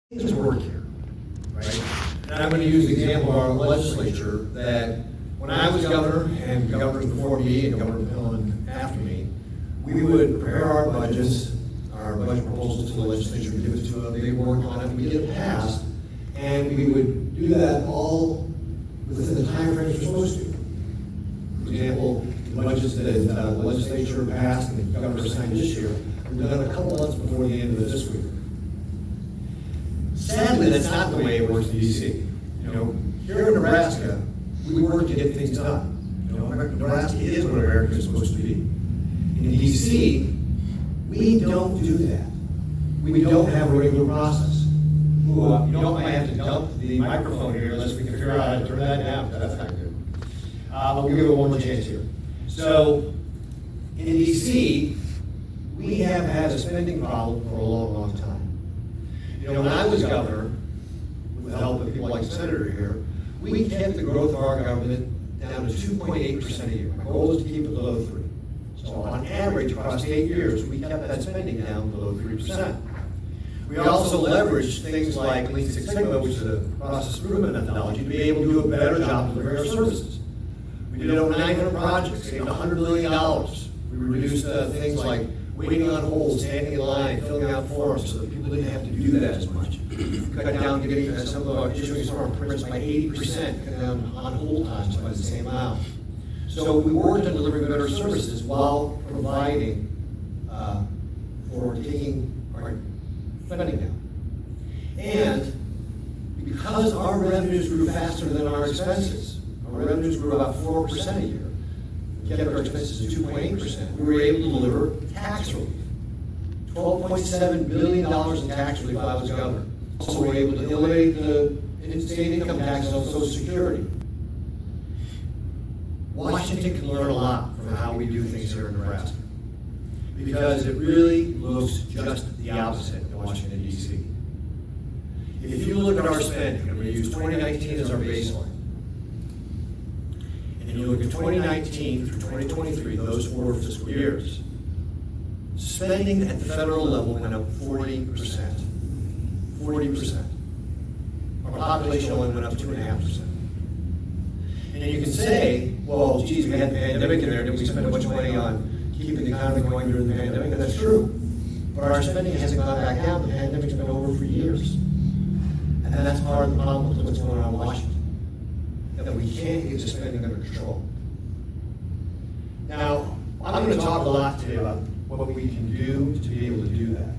things work here, right? And I'm going to use the example of our legislature that when I was governor and governors before me and Governor Pillen after me, we would prepare our budgets, our budget proposals to the legislature, give it to them, they work on it, we get it passed, and we would do that all within the time frame we're supposed to. For example, the budgets that the legislature passed and the governor signed this year were done a couple months before the end of the fiscal year. Sadly, that's not the way it works in DC. You know, here in Nebraska, we work to get things done. You know, Nebraska is what America is supposed to be. In DC, we don't do that. We don't have a regular process. Ooh, you know, I might have to dump the microphone here unless we can figure out how to turn that down. That's not good. But we'll give it one more chance here. So, in DC, we have had a spending problem for a long, long time. You know, when I was governor, with the help of people like the senator here, we kept the growth of our government down to 2.8% a year. My goal was to keep it below 3. So on average, across 8 years, we kept that spending down below 3%. We also leveraged things like Lean Six Sigma, which is a process improvement methodology, to be able to do a better job delivering our services. We did over 900 projects, saved $100 million. We reduced things like waiting on hold, standing in line, filling out forms so that people didn't have to do that as much. We cut down getting some of our issuing some of our permits by 80%, cut down on hold times by the same amount. So we worked on delivering better services while providing for taking our spending down. And because our revenues grew faster than our expenses, our revenues grew about 4% a year, we kept our expenses at 2.8%, we were able to deliver tax relief. $12.7 billion in tax relief while I was governor. Also, we were able to eliminate the state income taxes on Social Security. Washington can learn a lot from how we do things here in Nebraska, because it really looks just the opposite in Washington, D.C. If you look at our spending, and we use 2019 as our baseline, and you look at 2019 through 2023, those 4 fiscal years, spending at the federal level went up 40%. 40%. Our population only went up 2.5%. And you can say, well, geez, we had the pandemic in there, did we spend a bunch of money on keeping the economy going during the pandemic? And that's true. But our spending hasn't gone back down. The pandemic's been over for years. And that's part of the problem with what's going on in Washington, that we can't get the spending under control. Now, I'm going to talk a lot today about what we can do to be able to do that.